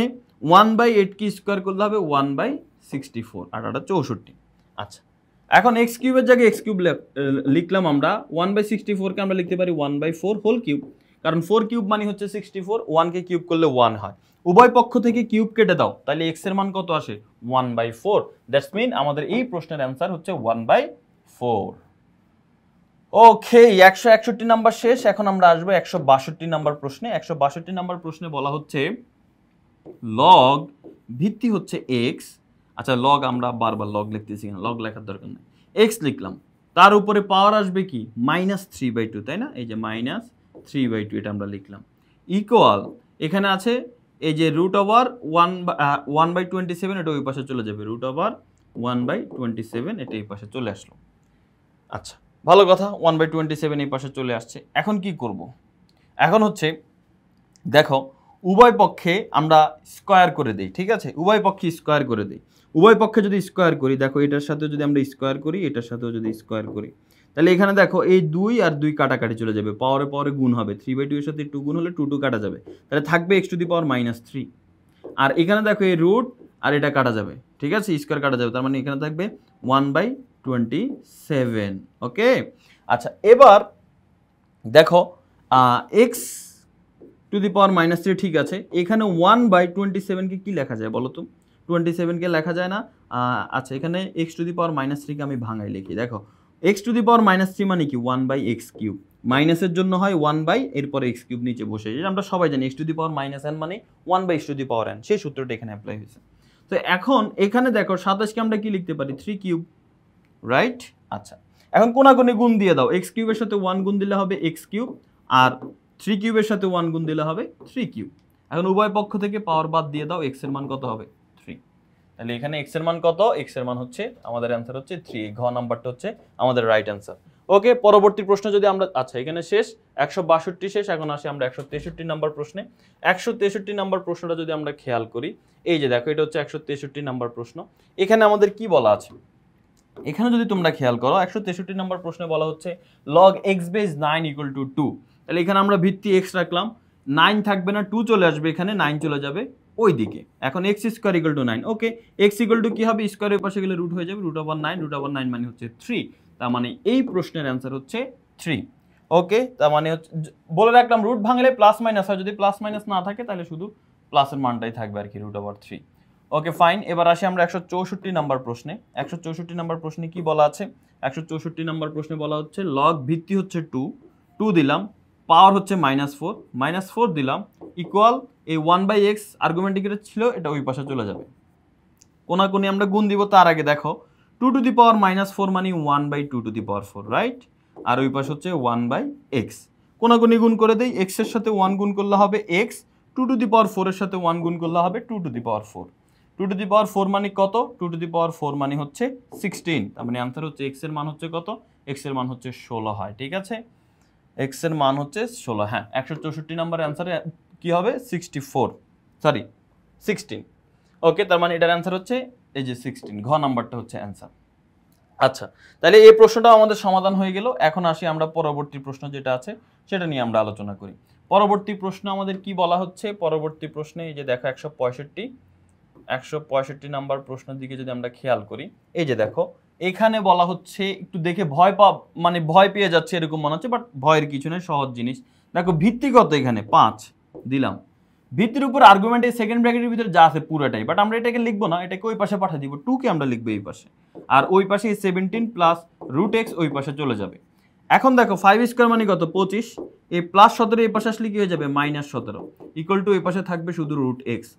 1/8 কি স্কোয়ার করলে হবে 1/64, আর 8 64। আচ্ছা, এখন এক্স কিউবের জায়গায় এক্স কিউব লিখলাম আমরা। 1/64 কে আমরা লিখতে পারি 1/4 হোল কিউব, কারণ 4 কিউব মানে হচ্ছে 64, 1 কে কিউব করলে 1 হয়। উভয় পক্ষ থেকে কিউব কেটে দাও, তাহলে এক্স এর মান কত আসে? 1/4। দ্যাটস মিন আমাদের এই প্রশ্নের অ্যান্সার হচ্ছে 1/4। ওকে, 161 নাম্বার শেষ। এখন আমরা আসবো 162 নাম্বার প্রশ্নে। 162 নাম্বার প্রশ্নে বলা হচ্ছে লগ ভিত্তি হচ্ছে এক্স। আচ্ছা, লগ আমরা বারবার লগ লিখতেছি, লগ লেখার দরকার নেই, এক্স লিখলাম। তার উপরে পাওয়ার আসবে কি? -3/2, তাই না? এই যে -3/2 এটা আমরা লিখলাম। ইকুয়াল এখানে আছে এই যে √1/27, এটা ওই পাশে চলে যাবে, √1/27 এটা এই পাশে চলে আসলো। আচ্ছা, ভালো কথা, 1/27 এই পাশে চলে আসছে। এখন কি করব? এখন হচ্ছে দেখো উভয় পক্ষে আমরা স্কোয়ার করে দিই, ঠিক আছে? উভয় পক্ষে স্কোয়ার করে দিই। উভয় পক্ষে যদি স্কোয়ার করি, দেখো এটার সাথে যদি আমরা স্কোয়ার করি, এটার সাথেও যদি স্কোয়ার করি, তাহলে এখানে দেখো এই 2 আর 2 কাটাকাটি চলে যাবে, পাওয়ারে পাওয়ারে গুণ হবে, 3/2 এর সাথে 2 গুণ হলে 2 2 কাটা যাবে, তাহলে থাকবে x⁻³ আর এখানে দেখো এই রুট আর এটা কাটা যাবে, ঠিক আছে? স্কোয়ার কাটা যাবে, তার মানে এখানে থাকবে 1/27। ওকে, আচ্ছা, এবার দেখো x⁻³ ঠিক আছে, এখানে 1/27 কে কি লেখা যায় বলো তো? 27 কে লেখা যায় না। আচ্ছা, এখানে x⁻³ কে আমি ভাঙাই লিখি। দেখো x⁻³ মানে কি? 1/x³ মাইনাসের জন্য হয় 1 এরপরে x³ নিচে বসে যায়, আমরা সবাই জানি x⁻n মানে 1/x⁻n, সেই সূত্রটা এখানে অ্যাপ্লাই হয়েছে। তো এখন এখানে দেখো 27 কে আমরা কি লিখতে পারি? 3³ রাইট। আচ্ছা, এখন কোনাকুনি গুণ দিয়ে দাও, x³ এর সাথে 1 গুণ দিলে হবে x³ আর 3³ এর সাথে 1 গুণ দিলে হবে 3³ এখন উভয় পক্ষ থেকে পাওয়ার বাদ দিয়ে দাও, x এর মান কত হবে? 3। তাহলে এখানে x এর মান কত? x এর মান হচ্ছে, আমাদের অ্যান্সার হচ্ছে 3। ঘ নাম্বারটা হচ্ছে আমাদের রাইট অ্যান্সার। ওকে, পরবর্তী প্রশ্ন যদি আমরা, আচ্ছা এখানে শেষ, 162 শেষ। এখন আসি আমরা 163 নাম্বার প্রশ্নে। 163 নাম্বার প্রশ্নটা যদি আমরা খেয়াল করি, এই যে দেখো এটা হচ্ছে 163 নাম্বার প্রশ্ন। এখানে আমাদের কি বলা আছে? এখানে যদি তোমরা খেয়াল করো 163 নাম্বার প্রশ্নে বলা হচ্ছে log x base 9 = 2। তাহলে এখানে আমরা ভিত্তি x রাখলাম, 9 থাকবে না, 2 চলে আসবে, এখানে 9 চলে যাবে ওই দিকে। এখন x² = 9। ওকে, x = কি হবে? স্কোয়ারের পাশে গেলে রুট হয়ে যাবে, √9 মানে হচ্ছে 3। তার মানে এই প্রশ্নের অ্যান্সার হচ্ছে 3। ওকে, তার মানে হচ্ছে বলে রাখলাম রুট ভাঙলে প্লাস মাইনাস হয়, যদি প্লাস মাইনাস না থাকে তাহলে শুধু প্লাসের মানটাই থাকবে আর কি, √3। ওকে ফাইন, এবার আসি আমরা 164 নাম্বার প্রশ্নে। 164 নাম্বার প্রশ্নে কি বলা আছে? 164 নাম্বার প্রশ্নে বলা হচ্ছে লগ ভিত্তি হচ্ছে 2 দিলাম, পাওয়ার হচ্ছে -4 দিলাম, ইকুয়াল এই 1/x আর্গুমেন্টে যেটা ছিল এটা ওই পাশে চলে যাবে। কোনাকুনি আমরা গুণ দিব, তার আগে দেখো 2⁻⁻4 মানে 1/2⁴, রাইট? আর ওই পাশে হচ্ছে 1/x। কোনাকুনি গুণ করে দেই, x এর সাথে 1 গুণ করলে হবে x, 2⁴ এর সাথে 1 গুণ করলে হবে 2⁴। 2⁴ মানে কত? 2⁴ মানে হচ্ছে 16। তার মানে आंसर হচ্ছে x এর মান হচ্ছে কত? x এর মান হচ্ছে 16 হয়, ঠিক আছে? x এর মান হচ্ছে 16। হ্যাঁ, 164 নাম্বার आंसर কি হবে? 16। ওকে, তার মানে এটার आंसर হচ্ছে এই যে 16। ঘ নাম্বারটা হচ্ছে आंसर। আচ্ছা, তাহলে এই প্রশ্নটাও আমাদের সমাধান হয়ে গেল। এখন আসি আমরা পরবর্তী প্রশ্ন যেটা আছে সেটা নিয়ে আমরা আলোচনা করি। পরবর্তী প্রশ্ন আমাদের কি বলা হচ্ছে? পরবর্তী প্রশ্নে এই যে দেখো 165 নাম্বার প্রশ্নের দিকে যদি আমরা খেয়াল করি, এই যে দেখো এখানে বলা হচ্ছে, একটু দেখে ভয় পেয়ে যাচ্ছে এরকম মনে হচ্ছে, বাট ভয়ের কিছু নেই, সহজ জিনিস। দেখো ভিত্তি কত, এখানে 5 দিলাম, ভিত্তির উপর আর্গুমেন্ট এই সেকেন্ড ব্র্যাকেটের ভিতরে যা আছে পুরোটাই, বাট আমরা এটাকে লিখবো না, এটাকে ওই পাশে পাঠিয়ে দিব, 2 কে আমরা লিখবো এই পাশে, আর ওই পাশে 17 প্লাস রুট এক্স ওই পাশে চলে যাবে। এখন দেখো 5 স্কোয়ার মানে কত, 25, এই প্লাস 17 এই পাশে আসলে কি হয়ে যাবে, -17 ইকুয়াল টু এই পাশে থাকবে শুধু রুট এক্স।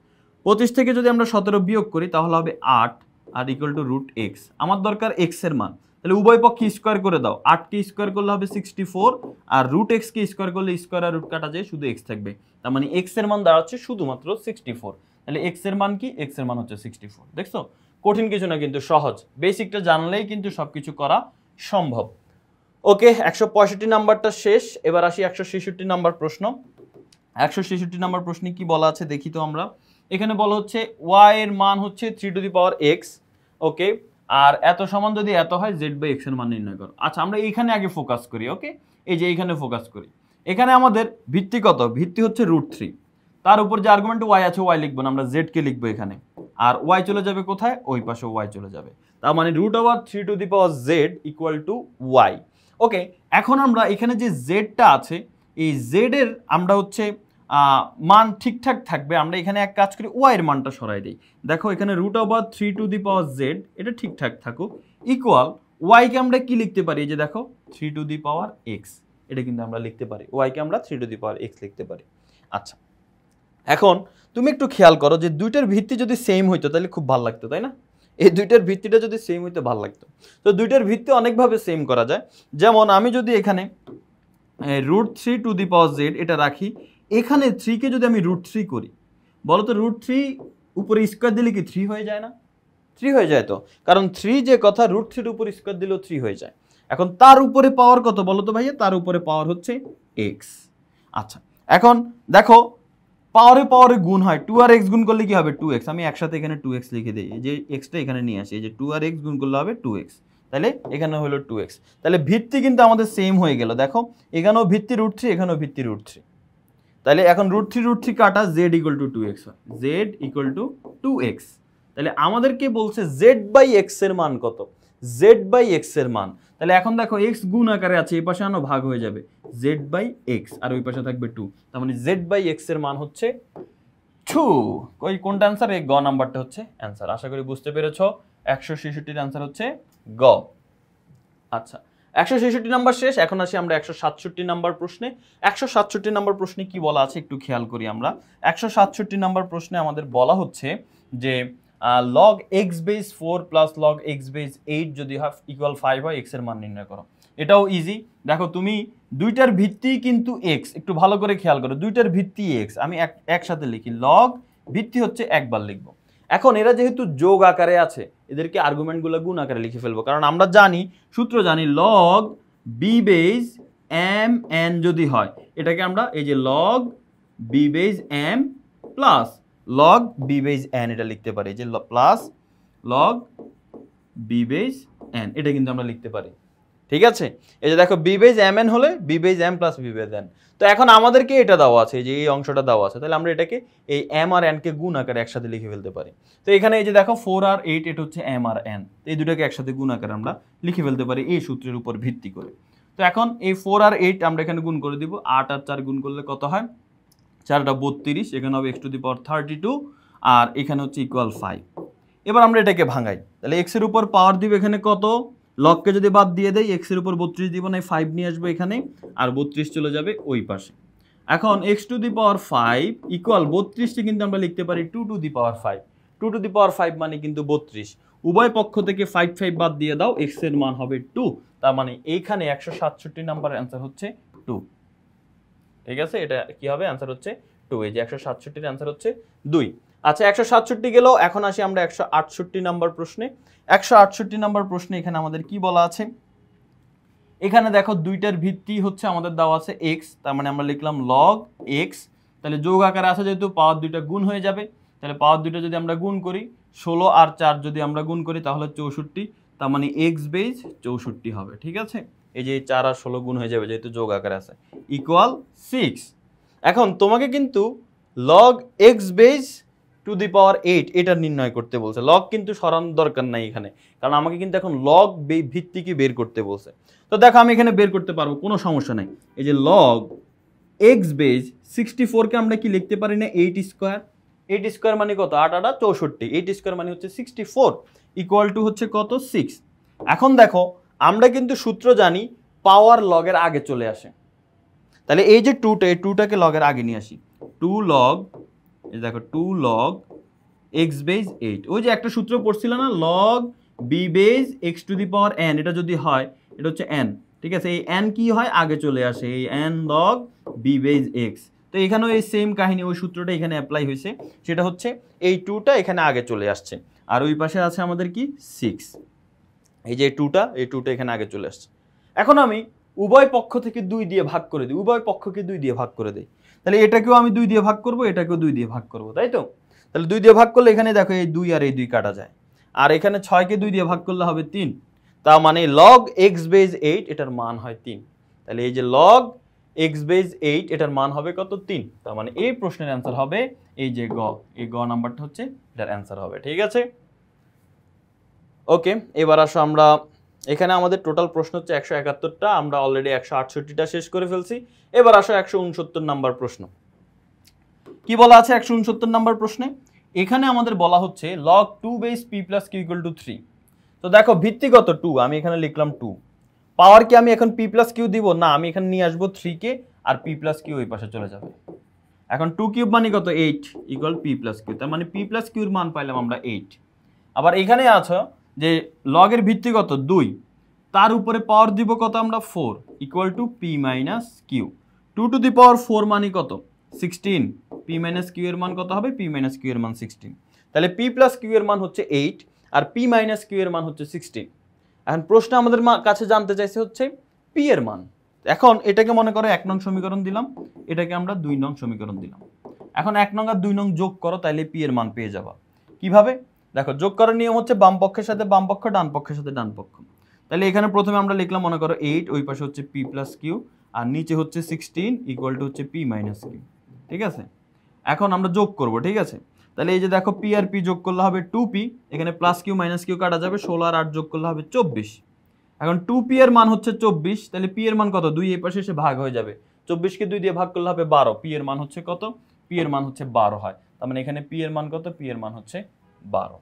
25 থেকে যদি আমরা 17 বিয়োগ করি তাহলে হবে 8 আর ইকুয়াল টু রুট এক্স। আমার দরকার এক্স এর মান, তাহলে উভয় পক্ষে স্কোয়ার করে দাও, 8 কে স্কোয়ার করলে হবে 64, আর রুট এক্স কে স্কোয়ার করলে স্কোয়ার আর রুট কাটা যায়, শুধু এক্স থাকবে। তার মানে এক্স এর মান দাঁড়াচ্ছে শুধুমাত্র 64। তাহলে এক্স এর মান কি, এক্স এর মান হচ্ছে 64। দেখছো কঠিন কিছু না, কিন্তু সহজ, বেসিকটা জানলেই কিন্তু সবকিছু করা সম্ভব। ওকে, 165 নাম্বারটা শেষ। এবার আসি 166 নাম্বার প্রশ্ন। 166 নাম্বার প্রশ্নে কি বলা আছে দেখি তো আমরা। এখানে বলা হচ্ছে y এর মান হচ্ছে 3 টু দি পাওয়ার x, ওকে, আর এত সমান যদি এত হয় z বাই x এর মান নির্ণয় করো। আচ্ছা আমরা এইখানে আগে ফোকাস করি, ওকে, এই যে এইখানে ফোকাস করি। এখানে আমাদের ভিত্তি কত, ভিত্তি হচ্ছে √3, তার উপর যে আর্গুমেন্ট y আছে y লিখবো না, আমরা z কে লিখবো এখানে, আর y চলে যাবে কোথায়, ওই পাশে y চলে যাবে। তার মানে √3 to the power z equal to y। ওকে, এখন আমরা এখানে যে জেডটা আছে, এই জেড এর আমরা হচ্ছে মান ঠিকঠাক থাকবে, আমরা এখানে এক কাজ করি, ওয়াই এর মানটা সরাই দিই। দেখো এখানে √3 টু দি পাওয়ার জেড এটা ঠিকঠাক থাকুক, ইকুয়াল ওয়াই কে আমরা কি লিখতে পারি, এই যে দেখো 3 টু দি পাওয়ার এক্স, এটা কিন্তু আমরা লিখতে পারি, ওয়াই কে আমরা 3 টু দি পাওয়ার এক্স লিখতে পারি। আচ্ছা এখন তুমি একটু খেয়াল করো যে দুইটার ভিত্তি যদি সেম হইতো তাহলে খুব ভালো লাগতো, তাই না? এই দুইটার ভিত্তিটা যদি সেম হইতো ভালো লাগতো। তো দুইটার ভিত্তি অনেকভাবে সেম করা যায়, যেমন আমি যদি এখানে √3 টু দি পাওয়ার জেড এটা রাখি, এখানে 3 কে যদি আমি √3 করি, বলো তো √3 উপরে স্কোয়ার দিলে কি 3 হয়ে যায় না? 3 হয়ে যায় তো, কারণ 3 যে কথা, √3 এর উপর স্কোয়ার দিলেও 3 হয়ে যায়। এখন তার উপরে পাওয়ার কত বলো তো ভাইয়া, তার উপরে পাওয়ার হচ্ছে x। আচ্ছা এখন দেখো পাওয়ারে পাওয়ারে গুণ হয়, 2 আর x গুণ করলে কি হবে 2x, আমি একসাথে এখানে 2x লিখে দিই, এই যে xটা এখানে নিয়ে আসি, এই যে 2 আর x গুণ করলে হবে 2x, তাহলে এখানে হলো 2x। তাহলে ভিত্তি কিন্তু আমাদের সেম হয়ে গেল, দেখো এখানেও ভিত্তি √3, এখানেও ভিত্তি √3, তাহলে এখন √3 কাটা z ইকুয়াল টু 2x হয়, z ইকুয়াল টু 2x। তাহলে আমাদেরকে বলছে z বাই x এর মান কত, z বাই x এর মান, তাহলে এখন দেখো x গুণ আকারে আছে, এই পাশে আনো ভাগ হয়ে যাবে, z বাই x আর ওই পাশে থাকবে 2, তার মানে z বাই x এর মান হচ্ছে 2। কোনটা অ্যান্সার, এই গ নাম্বারটা হচ্ছে অ্যান্সার। আশা করি বুঝতে পেরেছো, 166 এর অ্যান্সার হচ্ছে গ। আচ্ছা 166 নাম্বার শেষ, এখন আসি আমরা 167 নাম্বার প্রশ্নে। 167 নাম্বার প্রশ্নে কি বলা আছে একটু খেয়াল করি আমরা। 167 নাম্বার প্রশ্নে আমাদের বলা হচ্ছে যে log x base 4 plus log x base 8 যদি ইকুয়াল 5 হয়, x এর মান নির্ণয় করো। এটাও ইজি, দেখো তুমি দুইটার ভিত্তি কিন্তু x, একটু ভালো করে খেয়াল করো, দুইটার ভিত্তি x, আমি একসাথে লিখি, log ভিত্তি হচ্ছে একবার লিখবো। এখন এরা যেহেতু যোগ আকারে আছে, এদেরকে আর্গুমেন্টগুলো গুণ আকারে লিখে ফেলবো, কারণ আমরা জানি, সূত্র জানি, log b base m n যদি হয়, এটাকে আমরা এই যে log b base m plus log b base n এটা লিখতে পারি, যে plus log b base n, এটা কিন্তু আমরা লিখতে পারি, ঠিক আছে? এই যে দেখো b বেস mn হলে b base m plus b base n। তো এখন আমাদেরকে এটা দেওয়া আছে, যে এই অংশটা দেওয়া আছে, তাহলে আমরা এটাকে এই m আর n কে গুণ আকারে একসাথে লিখে ফেলতে পারি। তো এখানে এই যে দেখো 4 আর 8 এটা হচ্ছে m আর n, এই দুটোকে একসাথে গুণ আকারে আমরা লিখে ফেলতে পারি এই সূত্রের উপর ভিত্তি করে। তো এখন এই 4 আর 8 আমরা এখানে গুণ করে দিব, 8 আর 4 গুণ করলে কত হয়, 4টা 32, এখানে হবে x টু দি পাওয়ার 32, আর এখানে হচ্ছে ইকুয়াল 5। এবার আমরা এটাকে ভাঙাই, তাহলে x এর উপর পাওয়ার দিব এখানে কত, লগকে যদি বাদ দিয়ে দেই, x এর উপর 32 দিব না, 5 নিয়ে আসবো এখানে, আর 32 চলে যাবে ওই পাশে। এখন x to the power 5 equal 32টি কিন্তু আমরা লিখতে পারি 2 to the power 5, 2 to the power 5 মানে কিন্তু 32, উভয় পক্ষ থেকে 5 5 বাদ দিয়ে দাও, x এর মান হবে 2, তার মানে এইখানে 167 নাম্বার অ্যান্সার হচ্ছে 2। ঠিক আছে, এটা কি হবে, অ্যান্সার হচ্ছে 2, এই যে 167 এর অ্যান্সার হচ্ছে 2। আচ্ছা 167 গেল, এখন আসি আমরা 168 নাম্বার প্রশ্নে। 168 নাম্বার প্রশ্নে এখানে আমাদের কি বলা আছে, এখানে দেখো দুইটার ভিত্তি হচ্ছে আমাদের দেওয়া আছে x, তার মানে আমরা লিখলাম log x, তাহলে যোগ আকারে আছে যেহেতু পাওয়ার দুইটা গুণ হয়ে যাবে, তাহলে পাওয়ার দুইটা যদি আমরা গুণ করি, 16 আর 4 যদি আমরা গুণ করি তাহলে 64, তার মানে x বেস 64 হবে, ঠিক আছে? এই যে 4 আর 16 গুণ হয়ে যাবে যেহেতু যোগ আকারে আছে, ইকুয়াল 6। এখন তোমাকে কিন্তু log x base to the power 8 এটা নির্ণয় করতে বলছে। লগ কিন্তু সরানোর দরকার নাই এখানে, কারণ আমাকে কিন্তু এখন লগ ভিত্তিকই বের করতে বলছে। তো দেখো আমি এখানে বের করতে পারবো, কোনো সমস্যা নাই। এই যে লগ এক্স বেজ 64 কে আমরা কি লিখতে পারি না 8 স্কোয়ার। 8 স্কোয়ার মানে কত, 8 8 64, 8 স্কোয়ার মানে হচ্ছে 64 ইকুয়াল টু হচ্ছে কত 6। এখন দেখো আমরা কিন্তু সূত্র জানি পাওয়ার লগের আগে চলে আসে, তাহলে এই যে টুটা, এই টুটাকে লগের আগে নিয়ে আসি। 2 লগ, এই দেখো 2 লগ এক্স বেজ 8, ওই যে একটা সূত্র পড়ছিল না log b base x to the power n, এটা যদি হয় এটা হচ্ছে এন, ঠিক আছে। এই এন কি হয় আগে চলে আসে, এই n log b base x. তো এখানেও এই সেম কাহিনী, ওই সূত্রটা এখানে অ্যাপ্লাই হয়েছে, সেটা হচ্ছে এই টুটা এখানে আগে চলে আসছে, আর ওই পাশে আছে আমাদের কি 6। এই যে টুটা, এই টুটা এখানে আগে চলে আসছে। এখন আমি উভয় পক্ষ থেকে 2 দিয়ে ভাগ করে দিই, উভয় পক্ষকে 2 দিয়ে ভাগ করে দিই, তাহলে এটাকেও আমি 2 দিয়ে ভাগ করব, এটাকেও 2 দিয়ে ভাগ করব, তাই তো। তাহলে 2 দিয়ে ভাগ করলে এখানে দেখো এই 2 আর এই 2 কাটা যায়, আর এখানে 6 কে 2 দিয়ে ভাগ করলে হবে 3, তা মানে log x বেজ 8 এটার মান হয় 3। তাহলে এই যে log x বেজ 8 এটার মান হবে কত 3, তার মানে এই প্রশ্নের অ্যান্সার হবে এই যে গ, এই গ নাম্বারটা হচ্ছে এটার অ্যান্সার হবে, ঠিক আছে। ওকে, এবার আসো আমরা এখানে আমাদের টোটাল প্রশ্ন হচ্ছে 171টা, আমরা অলরেডি 168টা শেষ করে ফেলছি। এবার আসো 169 নাম্বার প্রশ্ন। কি বলা আছে 169 নাম্বার প্রশ্নে? এখানে আমাদের বলা হচ্ছে log 2 base p plus q equal to 3। তো দেখো ভিত্তিগত 2, আমি এখানে লিখলাম 2। পাওয়ার কি আমি এখন p প্লাস q দিব না, আমি এখানে নিয়ে আসবো 3 কে, আর p প্লাস q ওই পাশে চলে যাবে। এখন 2 কিউব মানে কত 8 ইকুয়াল p প্লাস q, তার মানে p প্লাস q এর মান পাইলাম আমরা 8। আবার এখানে আছে যে লগের ভিত্তিগত 2, তার উপরে পাওয়ার দিব কত আমরা 4 equal to p minus q। 2 to the power 4 মানে কত 16, p মাইনাস q এর মান কত হবে, p মাইনাস q এর মান 16। তাহলে p প্লাস q এর মান হচ্ছে 8 আর p মাইনাস q এর মান হচ্ছে 16। এখন প্রশ্ন আমাদের কাছে জানতে চাইছে হচ্ছে p এর মান। এখন এটাকে মনে করো 1 নং সমীকরণ দিলাম, এটাকে আমরা 2 নং সমীকরণ দিলাম। এখন 1 নং আর 2 নং যোগ করো, তাইলে p এর মান পেয়ে যাবা। কিভাবে দেখো, যোগ করার নিয়ম হচ্ছে বাম পক্ষের সাথে বাম পক্ষ, ডান পক্ষের সাথে ডান পক্ষ। তাহলে এখানে প্রথমে আমরা লিখলাম মনে করো 8, ওই পাশে হচ্ছে p প্লাস q, আর নিচে হচ্ছে 16 ইকুয়াল টু হচ্ছে p মাইনাস q, ঠিক আছে। এখন আমরা যোগ করব, ঠিক আছে। তাহলে এই যে দেখো p আর p যোগ করলে হবে 2p, এখানে প্লাস q মাইনাস q কাটা যাবে, 16 আর 8 যোগ করলে হবে 24। এখন 2p এর মান হচ্ছে 24, তাহলে p এর মান কত 2, এই পাশে এসে ভাগ হয়ে যাবে, 24 কে 2 দিয়ে ভাগ করলে হবে 12, p এর মান হচ্ছে কত, p এর মান হচ্ছে 12 হয়, তার মানে এখানে p এর মান কত, p এর মান হচ্ছে 12।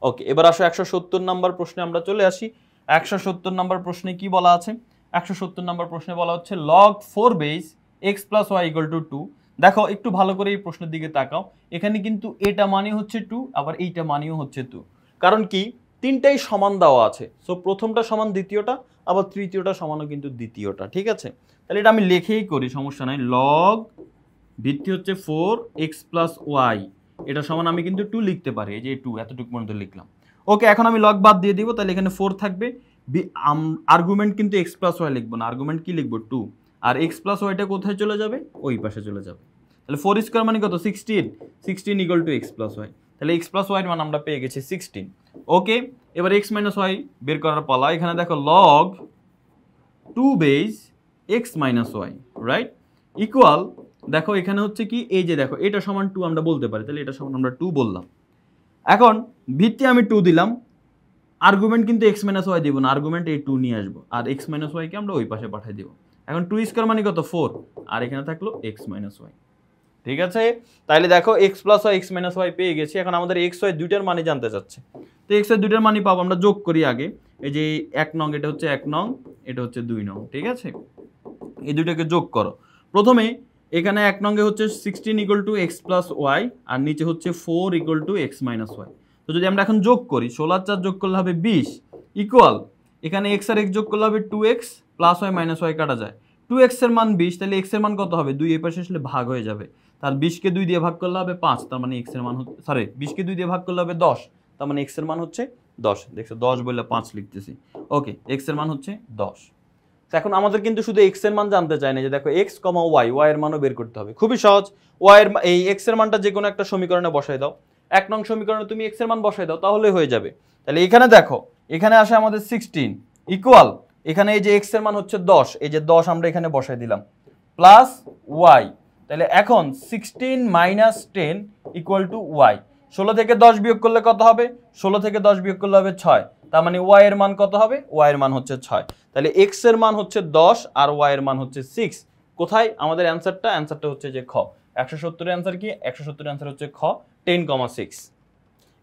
ওকে, এবার আসো 170 নাম্বার প্রশ্নে আমরা চলে আসি। 170 নাম্বার প্রশ্নে কি বলা আছে? 170 নাম্বার প্রশ্নে বলা হচ্ছে log 4 base x plus y equal to 2। দেখো একটু ভালো করে এই প্রশ্নের দিকে তাকাও, এখানে কিন্তু এটা মানে হচ্ছে 2, আবার এইটা মানেও হচ্ছে 2, কারণ কি তিনটাই সমান দেওয়া আছে। সো প্রথমটা সমান দ্বিতীয়টা, আবার তৃতীয়টা সমানও কিন্তু দ্বিতীয়টা, ঠিক আছে। তাহলে এটা আমি লিখেই করি, সমস্যা নাই। log ভিত্তি হচ্ছে 4 x প্লাস y, এটা সমান আমি কিন্তু 2 লিখতে পারি, এই যে 2 এতটুকু পর্যন্ত লিখলাম। ওকে, এখন আমি লগ বাদ দিয়ে দিব, তাহলে এখানে 4 থাকবে। আর্গুমেন্ট কিন্তু x প্লাস ওয়াই লিখবো না, আর্গুমেন্ট কি লিখবো 2, আর x প্লাস ওয়াইটা কোথায় চলে যাবে, ওই পাশে চলে যাবে। তাহলে 4 স্কোয়ার মানে কত 16, 16 equal to x plus y, তাহলে x প্লাস ওয়াই মান আমরা পেয়ে গেছি 16। ওকে, এবার x মাইনাস ওয়াই বের করার পালা। এখানে দেখো log 2 base x minus y, right, equal, দেখো এখানে হচ্ছে কি এই যে দেখো এটা সমান 2 আমরা বলতে পারি, তাহলে এটা সমান আমরা 2 বললাম। এখন ভিত্তি আমি 2 দিলাম, আর্গুমেন্ট কিন্তু x মাইনাস ওয়াই দিব না, আর্গুমেন্ট এই 2 নিয়ে আসবো, আর x মাইনাস ওয়াই কে আমরা ওই পাশে পাঠিয়ে দিব। এখন 2 স্কয়ার মানে কত 4, আর এখানে থাকলো x মাইনাস ওয়াই, ঠিক আছে। তাহলে দেখো x plus y x minus y পেয়ে গেছি। এখন আমাদের x y দুইটার মানে জানতে চাচ্ছে, তো x y দুইটার মানে পাবো, আমরা যোগ করি আগে। এই যে 1 নং, এটা হচ্ছে 1 নং, এটা হচ্ছে 2 নং, ঠিক আছে। এই দুইটাকে যোগ করো। প্রথমে এখানে 1 নঙ্গে হচ্ছে 16 equal to x plus Y, আর নিচে হচ্ছে 4 equal to x minus Y. তো যদি আমরা এখন যোগ করি, 16 4 যোগ করলে হবে 20 ইকুয়াল, এখানে x আর x যোগ করলে হবে 2x plus Y minus Y কাটা যায়, 2x এর মান 20, তাহলে x এর মান কত হবে 2, এই পাশে আসলে ভাগ হয়ে যাবে, তার 20 কে 2 দিয়ে ভাগ করলে হবে 5, তার মানে x এর মান হচ্ছে, সরি 20 কে 2 দিয়ে ভাগ করলে হবে 10, তার মানে x এর মান হচ্ছে 10। দেখছো 10 বললে 5 লিখতেছি। ওকে, x এর মান হচ্ছে 10। এখন আমাদের কিন্তু শুধু x এর মান জানতে চাই না, যে দেখো x, y, y এর মানও বের করতে হবে। খুবই সহজ, y এর এই x এর মানটা যে কোনো একটা সমীকরণে বসাই দাও, 1 নং সমীকরণে তুমি x এর মান বসাই দাও, তাহলে হয়ে যাবে। তাহলে এখানে দেখো, এখানে আসে আমাদের 16 ইকুয়াল, এখানে এই যে x এর মান হচ্ছে 10, এই যে 10 আমরা এখানে বসাই দিলাম, প্লাস y, তাহলে এখন 16 মাইনাস 10 ইকুয়াল টু ওয়াই। 16 থেকে 10 বিয়োগ করলে কত হবে? 16 থেকে 10 বিয়োগ করলে হবে 6। তার মানে ওয়াই এর মান কত হবে? ওয়াই এর মান হচ্ছে 6। তাহলে এক্স এর মান হচ্ছে 10 আর ওয়াই এর মান হচ্ছে 6। কোথায় আমাদের অ্যান্সারটা? অ্যান্সারটা হচ্ছে যে খ। 170 এর অ্যান্সার কি? 170 এর অ্যান্সার হচ্ছে খ, 10,6।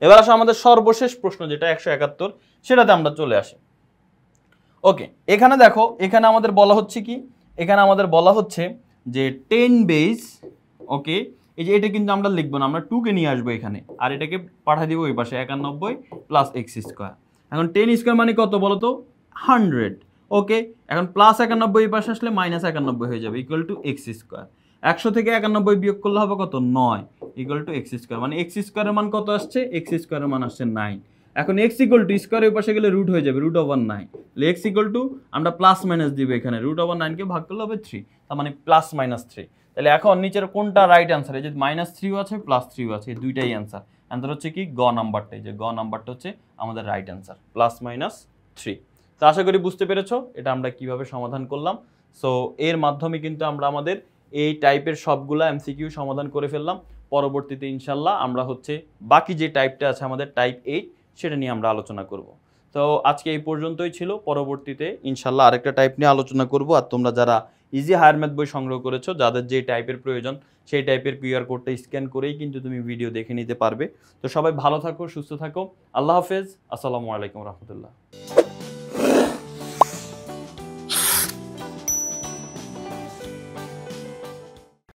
এবার আসো আমাদের সর্বশেষ প্রশ্ন যেটা 171, সেটাতে আমরা চলে আসি। ওকে, এখানে দেখো, এখানে আমাদের বলা হচ্ছে কি? এখানে আমাদের বলা হচ্ছে যে 10 বেস, ওকে, এই যে এটা কিন্তু আমরা লিখবো না, আমরা 2 কে নিয়ে আসবো এখানে, আর এটাকে পাঠিয়ে দিব ওই পাশে 91 প্লাস এক্স স্কোয়ার। এখন 10 স্কোয়ার মানে কত বলো তো? 100। ওকে, এখন প্লাস 91 এই পাশে আসলে মাইনাস 91 হয়ে যাবে, ইকুয়াল টু এক্স স্কোয়ার। 100 থেকে 91 বিয়োগ করলে হবে কত? 9, ইকুয়াল টু এক্স স্কোয়ার। মানে এক্স স্কোয়ারের মান কত আসছে? এক্স স্কোয়ারের মান আসছে 9। এখন এক্স ইকুয়াল টু স্কোয়ার ওই পাশে গেলে রুট হয়ে যাবে, রুট ওভার 9। তাহলে এক্স ইকুয়াল টু আমরা প্লাস মাইনাস দিব এখানে, রুট ওভার 9 কে ভাগ করলে হবে 3, তার মানে প্লাস মাইনাস 3। তাহলে এখন নিচের কোনটা রাইট অ্যান্সার? এই যে -3 আছে প্লাস 3 আছে, এই দুইটাই অ্যান্সার। অ্যান্সার হচ্ছে কি? গ নাম্বারটা। এই যে গ নাম্বারটা হচ্ছে আমাদের রাইট অ্যান্সার, +-3। তো আশা করি বুঝতে পেরেছো এটা আমরা কিভাবে সমাধান করলাম। সো এর মাধ্যমে কিন্তু আমরা আমাদের এই টাইপের সবগুলা এমসিকিউ সমাধান করে ফেললাম। পরবর্তীতে ইনশাল্লাহ আমরা হচ্ছে বাকি যে টাইপটা আছে আমাদের টাইপ 8, সেটা নিয়ে আমরা আলোচনা করব। তো আজকে এই পর্যন্তই ছিল, পরবর্তীতে ইনশাল্লাহ আরেকটা টাইপ নিয়ে আলোচনা করব। আর তোমরা যারা ইজি হায়ার ম্যাথ বই সংগ্রহ করেছো, যাদের যে টাইপের প্রয়োজন সেই টাইপের কিউআর কোডটা স্ক্যান করেই কিন্তু তুমি ভিডিও দেখে নিতে পারবে। তো সবাই ভালো থাকো, সুস্থ থাকো, আল্লাহ হাফেজ, আসসালামু আলাইকুম রহমতুল্লাহ।